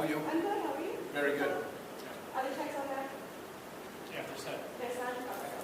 are you? I'm good, how are you? Very good. Other checks on that? Yeah, there's that. There's none? Okay.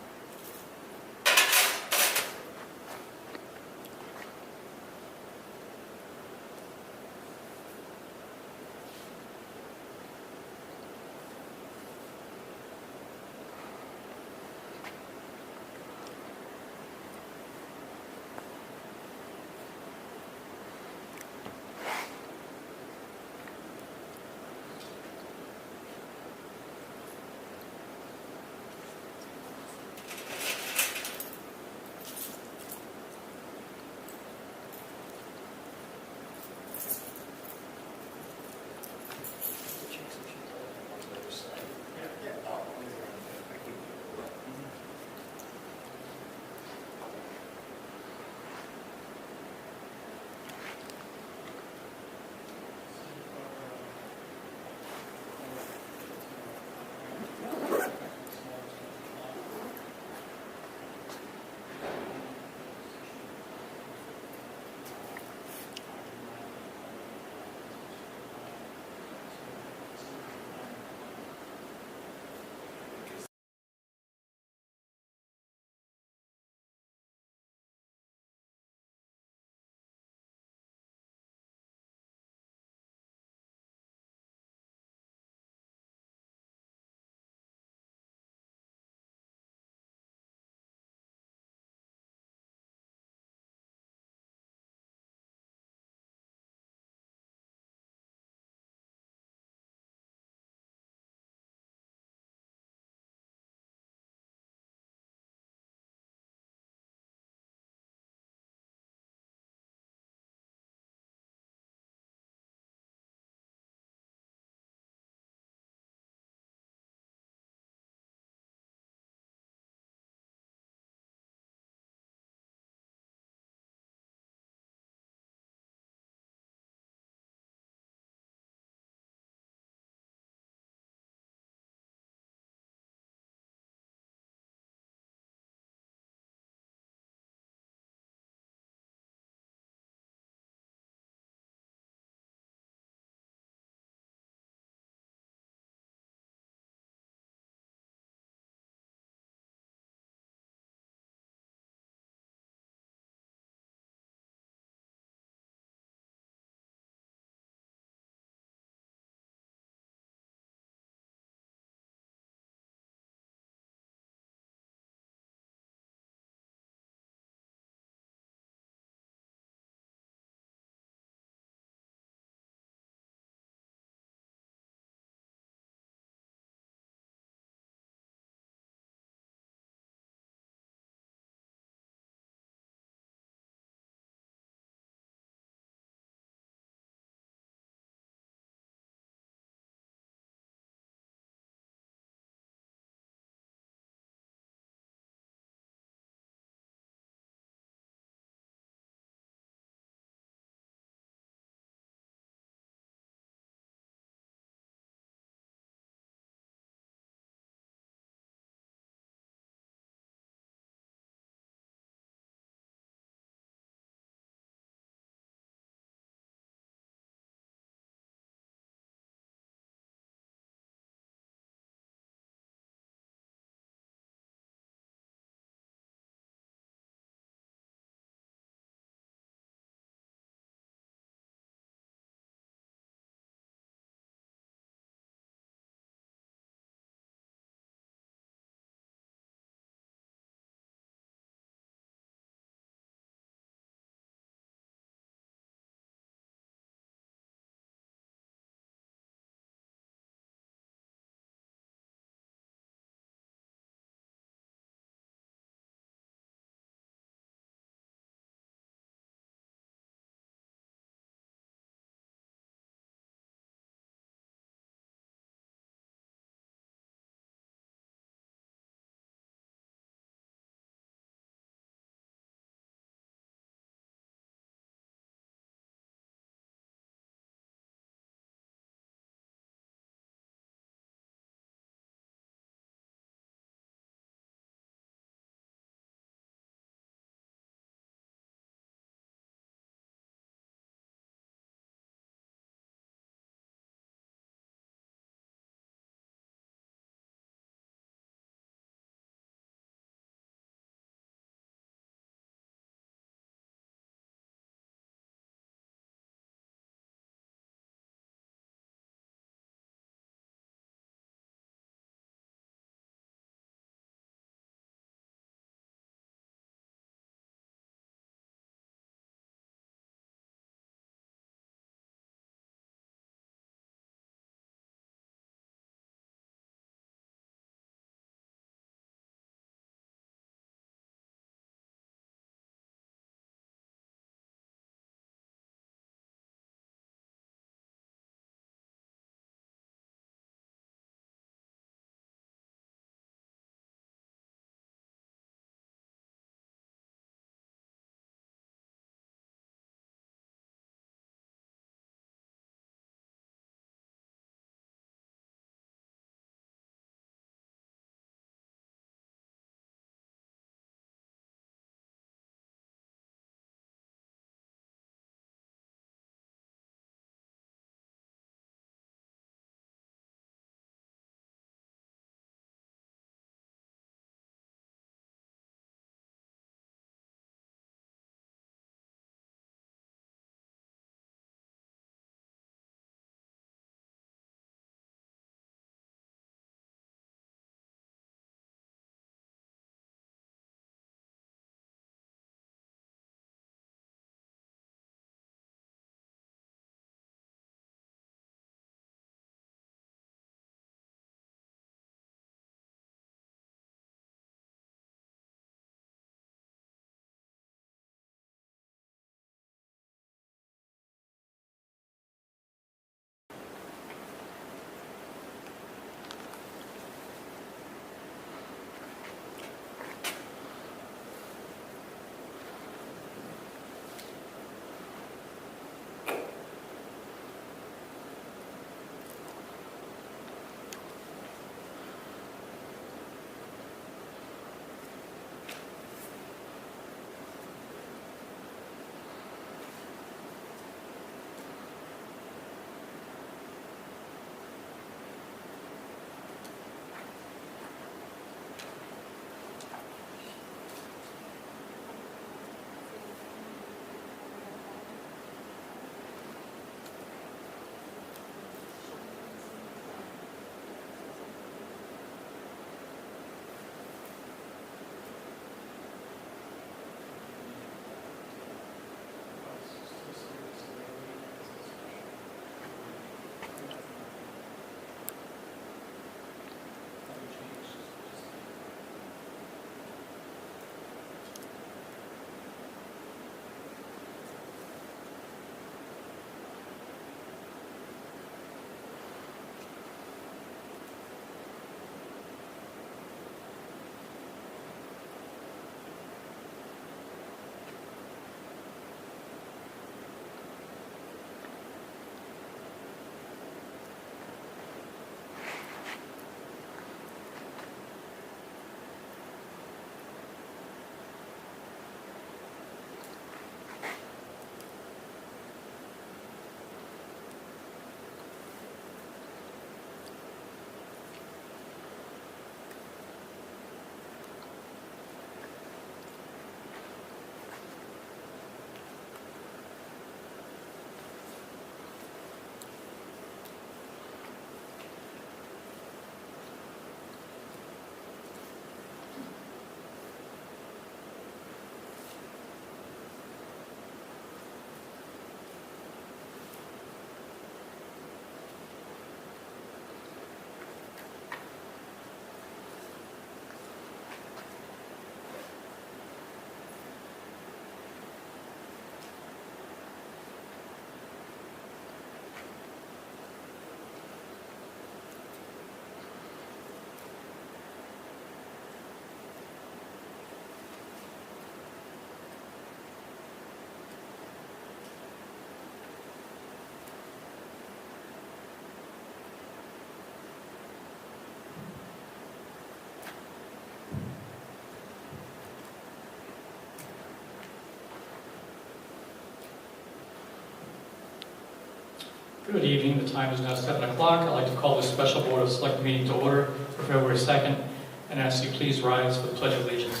Good evening. The time is now 7 o'clock. I'd like to call this special Board of Select meeting to order for February 2nd and ask you please rise for the Pledge of Allegiance. I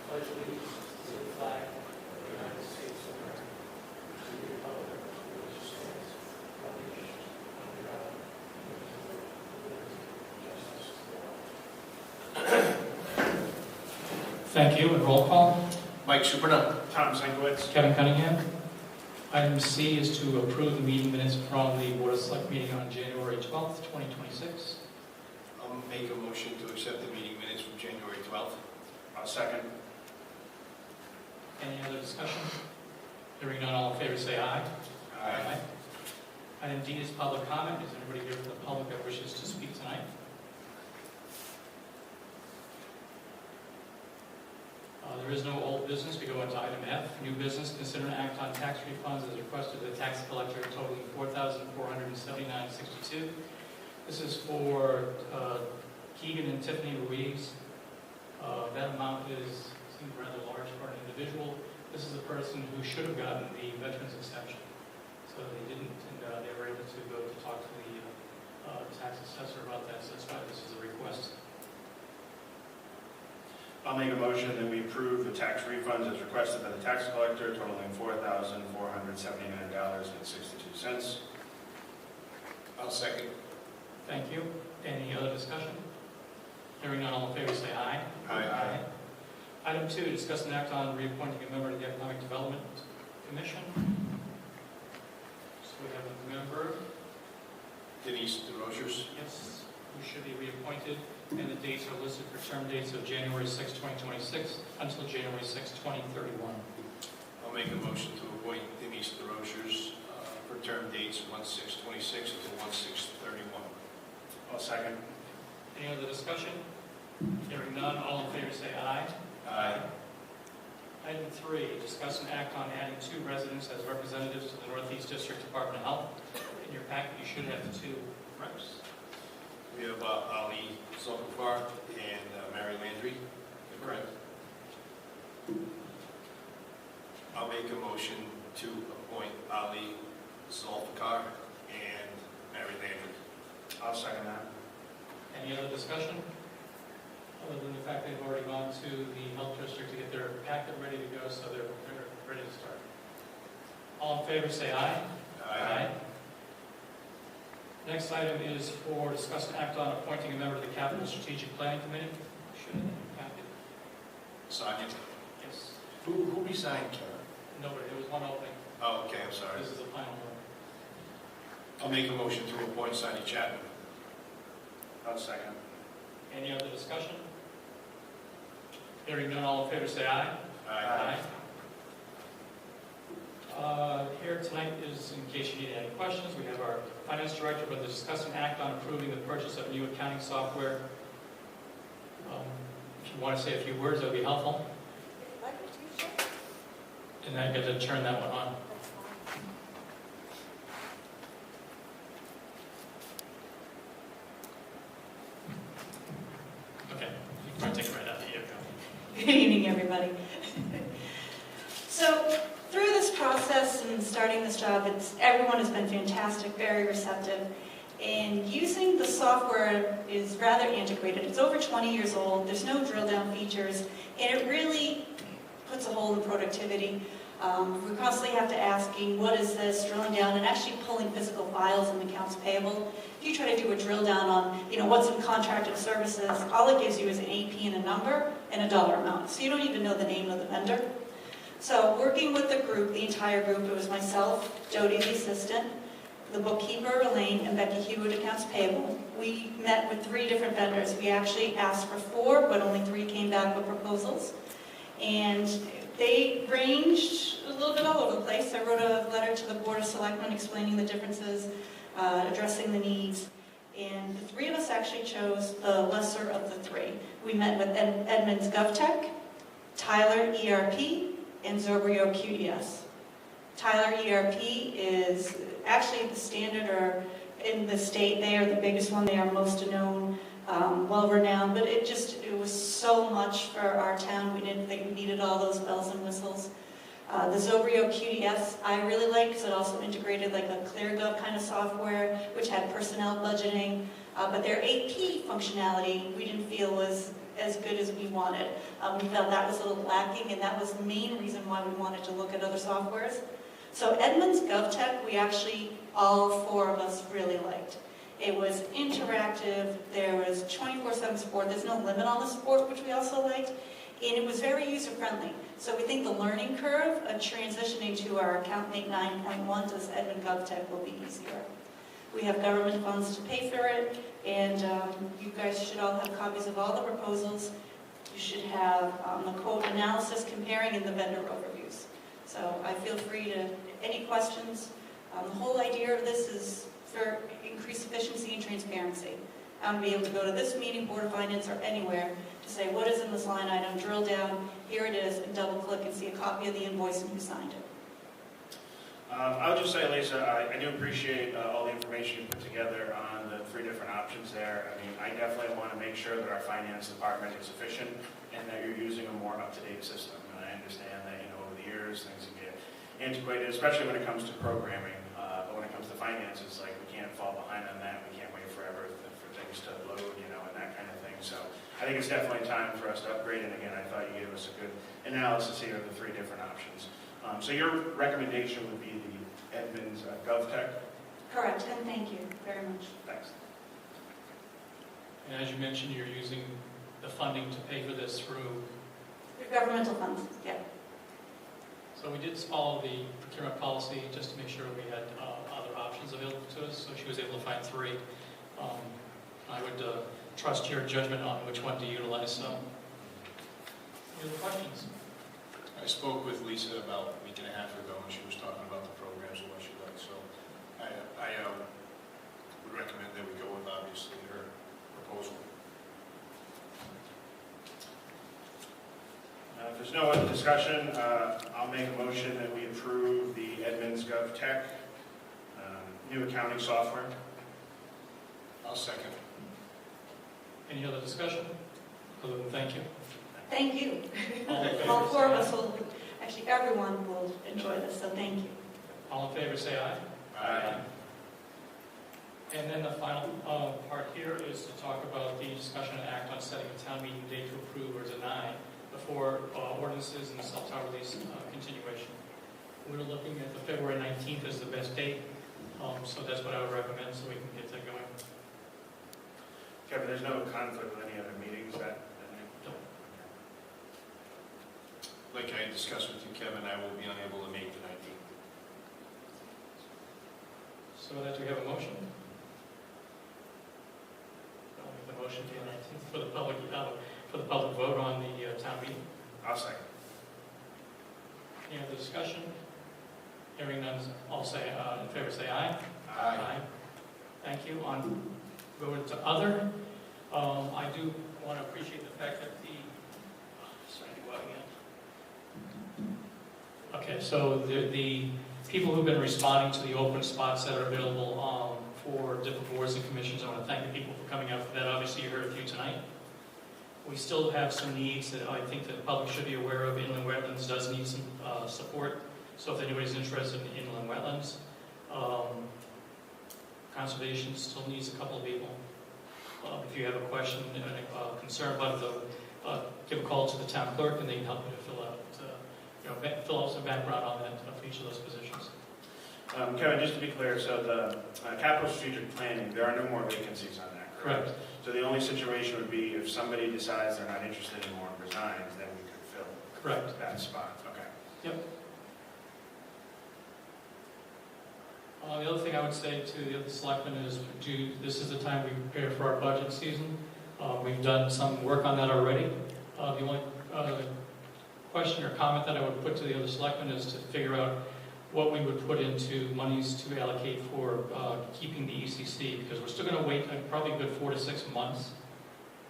pledge allegiance to the flag of the United States of America, to the republic for which it stands, one nation, under God, indivisible, with liberty and justice for all. Thank you, and roll call. Mike Superna. Tom Zankiewicz. Kevin Cunningham. Item C is to approve the meeting minutes from the Board of Select meeting on January 12th, 2026. I'll make a motion to accept the meeting minutes from January 12th. I'll second. Any other discussion? Hearing none, all in favor say aye. Aye. Item D is public comment. Is anybody here from the public that wishes to speak tonight? There is no old business. We go into item F, new business. Consider an act on tax refunds as requested by the tax collector totaling $4,479.62. This is for Keegan and Tiffany Ruiz. That amount seems rather large for an individual. This is a person who should have gotten the veterans exception, so they didn't, and they were able to go to talk to the tax assessor about that. So that's why this is a request. I'll make a motion that we approve the tax refunds as requested by the tax collector totaling $4,479.62. I'll second. Thank you. Any other discussion? Hearing none, all in favor say aye. Aye. Item 2, discuss an act on reappointing a member to the Economic Development Commission. So we have a member, Denise DeRosiers. yes, who should be reappointed, and the dates are listed for term dates of January 6, 2026 until January 6, 2031. I'll make a motion to appoint Denise DeRosiers for term dates 1/6/26 until 1/6/31. I'll second. Any other discussion? Hearing none, all in favor say aye. Aye. Item 3, discuss and act on adding 2 residents as representatives to the Northeast District Department of Health. In your packet, you should have the 2 reps. We have Ali Zulfikar and Mary Landry. Correct. I'll make a motion to appoint Ali Zulfikar and Mary Landry. I'll second that. Any other discussion? Other than the fact they've already gone to the health district to get their packet ready to go, so they're ready to start. All in favor say aye. Aye. Next item is for discuss and act on appointing a member to the Capital Strategic Planning Committee. Should have been in the packet. Sonia. Yes. Who resigned, Karen? Nobody. There was one opening. Oh, okay, I'm sorry. This is the final one. I'll make a motion to appoint Sonia Chapman. I'll second. Any other discussion? Hearing none, all in favor say aye. Aye. Here tonight is, in case you need any questions, we have our finance director, but to discuss and act on approving the purchase of new accounting software. If you want to say a few words, that would be helpful. And I get to turn that one on. Okay, you can take it right out. Here we go. Good evening, everybody. So, through this process and starting this job, everyone has been fantastic, very receptive. And using the software is rather antiquated. It's over 20 years old. There's no drill down features, and it really puts a hole in productivity. We constantly have to asking, what is this, drilling down, and actually pulling physical files in accounts payable. If you try to do a drill down on, what's in contracted services, all it gives you is an AP and a number and a dollar amount. So you don't even know the name of the vendor. So working with the group, the entire group, it was myself, Jody the assistant, the bookkeeper, Elaine, and Becky Hewitt, accounts payable. We met with 3 different vendors. We actually asked for 4, but only 3 came back with proposals. And they ranged a little bit all over the place. I wrote a letter to the Board of Selectmen explaining the differences, addressing the needs. And the 3 of us actually chose the lesser of the 3. We met with Edmunds GovTech, Tyler ERP, and Zobrio QDS. Tyler ERP is actually the standard, or in the state, they are the biggest one. They are most known, well-renowned, but it was so much for our town. We didn't think we needed all those bells and whistles. The Zobrio QDS I really liked because it also integrated like a ClearGov kind of software, which had personnel budgeting, but their AP functionality we didn't feel was as good as we wanted. We felt that was a little lacking, and that was the main reason why we wanted to look at other softwares. So Edmunds GovTech, we actually, all four of us really liked. It was interactive, there was 24/7 support, there's no limit on the support, which we also liked, and it was very user-friendly. So we think the learning curve of transitioning to our AccountMate 9.1 to this Edmund GovTech will be easier. We have government funds to pay for it, and you guys should all have copies of all the proposals. You should have the quote analysis comparing and the vendor overviews. So I feel free to, any questions? The whole idea of this is for increased efficiency and transparency. I'm going to be able to go to this meeting, Board of Finance, or anywhere to say, what is in this line item, drill down, here it is, and double click and see a copy of the invoice and who signed it. I would just say, Lisa, I do appreciate all the information you put together on the 3 different options there. I mean, I definitely want to make sure that our finance department is efficient and that you're using a more up-to-date system. And I understand that, over the years, things can get antiquated, especially when it comes to programming. But when it comes to finances, like, we can't fall behind on that. We can't wait forever for things to load, and that kind of thing. So I think it's definitely time for us to upgrade. And again, I thought you gave us a good analysis here of the 3 different options. So your recommendation would be the Edmunds GovTech? Correct, and thank you very much. Thanks. And as you mentioned, you're using the funding to pay for this through... Governmental funds, yeah. So we did follow the procurement policy just to make sure we had other options available to us, so she was able to find 3. I would trust your judgment on which one to utilize. So, any other questions? I spoke with Lisa about a week and a half ago, and she was talking about the programs and what she liked. So I would recommend that we go with, obviously, her proposal. If there's no other discussion, I'll make a motion that we approve the Edmunds GovTech new accounting software. I'll second. Any other discussion? Other than thank you. Thank you. All in favor, All 4 of say us will, actually everyone will enjoy this, so thank you. aye. All in favor, say aye. Aye. And then the final part here is to talk about the discussion and act on setting a town meeting date to approve or deny before ordinances and the cell tower lease continuation. We're looking at the February 19th as the best date, so that's what I would recommend so we can get that going. Kevin, there's no conflict with any other meetings that night? Like I discussed with you, Kevin, I will be unable to make the 19th. So that we have a motion. I'll make the motion to the 19th for the public vote on the town meeting. I'll second. Any other discussion? Hearing none, all say in favor, say aye. Aye. Thank you. On go into other. I do want to appreciate the fact that sorry, go out again. Okay, so the people who've been responding to the open spots that are available for different boards and commissions, I want to thank the people for coming out for that. Obviously, you heard a few tonight. We still have some needs that I think that the public should be aware of. Inland wetlands does need some support. So if anybody's interested in inland wetlands, conservation still needs a couple of people. If you have a question and a concern about it, give a call to the town clerk and they can help you to fill out some background on that for each of those positions. Kevin, just to be clear, so the capital strategic planning, there are no more vacancies on that, correct? Correct. So the only situation would be if somebody decides they're not interested anymore and resigns, then we could fill Correct. that spot. Okay. Yep. The other thing I would say to the other selectmen is this is the time we prepare for our budget season. We've done some work on that already. The only question or comment that I would put to the other selectmen is to figure out what we would put into monies to allocate for keeping the ECC, because we're still going to wait probably a good 4 to 6 months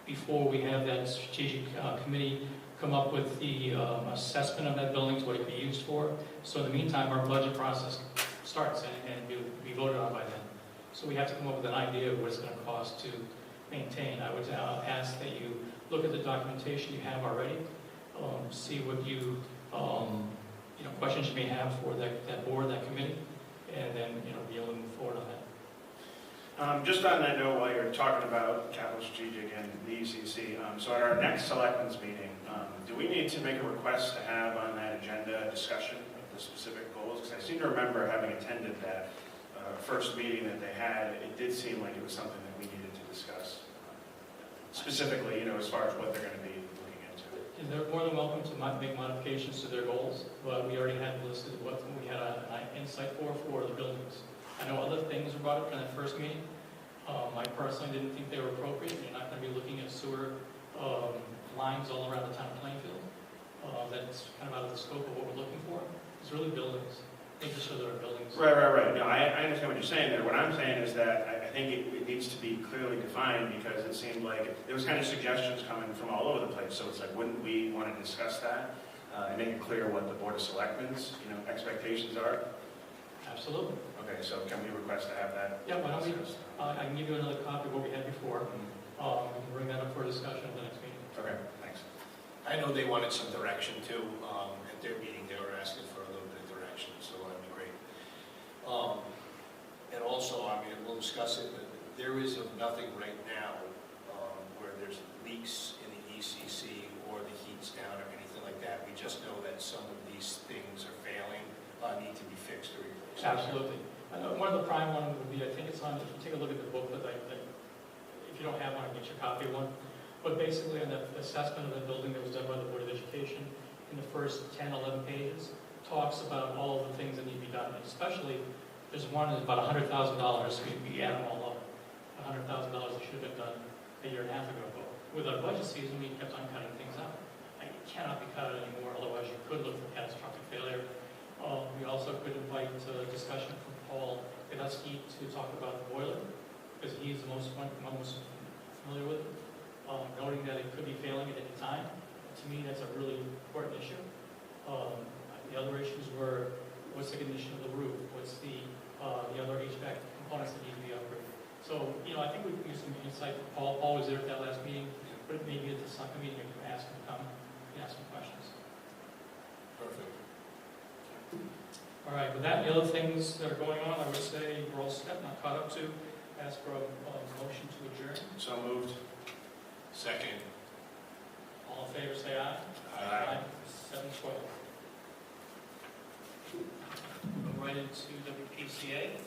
before we have that strategic committee come up with the assessment of that building to what it can be used for. So in the meantime, our budget process starts and be voted on by then. So we have to come up with an idea of what it's going to cost to maintain. I would ask that you look at the documentation you have already, see what you questions you may have for that board, that committee, and then, be able to move forward on that. Just on that note, while you're talking about capital strategic and the ECC, so at our next selectmen's meeting, do we need to make a request to have on that agenda a discussion of the specific goals? Because I seem to remember having attended that first meeting that they had, it did seem like it was something that we needed to discuss. Specifically, as far as what they're going to be looking into. They're more than welcome to make modifications to their goals, but we already had listed what we had an insight for the buildings. I know other things were brought up in that first meeting. I personally didn't think they were appropriate. You're not going to be looking at sewer lines all around the town of Plainfield. That's kind of out of the scope of what we're looking for. It's really buildings, making sure there are buildings. Right. No, I understand what you're saying there. What I'm saying is that I think it needs to be clearly defined, because it seemed like there was kind of suggestions coming from all over the place. So it's like, wouldn't we want to discuss that and make it clear what the Board of Selectmen's expectations are? Absolutely. Okay, so can we request to have that? Yeah, why don't we, discussed? I can give you another copy of what we had before. We can bring that up for discussion at the next meeting. Okay, thanks. I know they wanted some direction too. At their meeting, they were asking for a little bit of direction, so that'd be great. And also, we'll discuss it, but there is nothing right now where there's leaks in the ECC or the heat's down or anything like that. We just know that some of these things are failing, need to be fixed or replaced. Absolutely. I know one of the prime ones would be, I think it's on, if you take a look at the booklet, if you don't have one, I'll get you a copy of one. But basically, on the assessment of the building that was done by the Board of Education, in the first 10, 11 pages, talks about all of the things that need to be done. And especially, there's one that's about $100,000. We add them all up. $100,000 that should have been done a year and a half ago. But with our budget season, we kept on cutting things out. It cannot be cut anymore, otherwise you could look for catastrophic failure. We also could invite discussion from Paul Gadusky to talk about the boiler, because he's the most familiar with it, noting that it could be failing at any time. To me, that's a really important issue. The other issues were, what's the condition of the roof? What's the other HVAC components that need to be upgraded? So, I think we can use some insight from Paul. Paul was there at that last meeting, but maybe at the second meeting, if you ask him to come and ask some questions. Perfect. All right, with that, the other things that are going on, I would say we're all set, not caught up to. Ask for a motion to adjourn. So moved. Second. All in favor, say aye. Aye. 7:12. Go right into WPCA.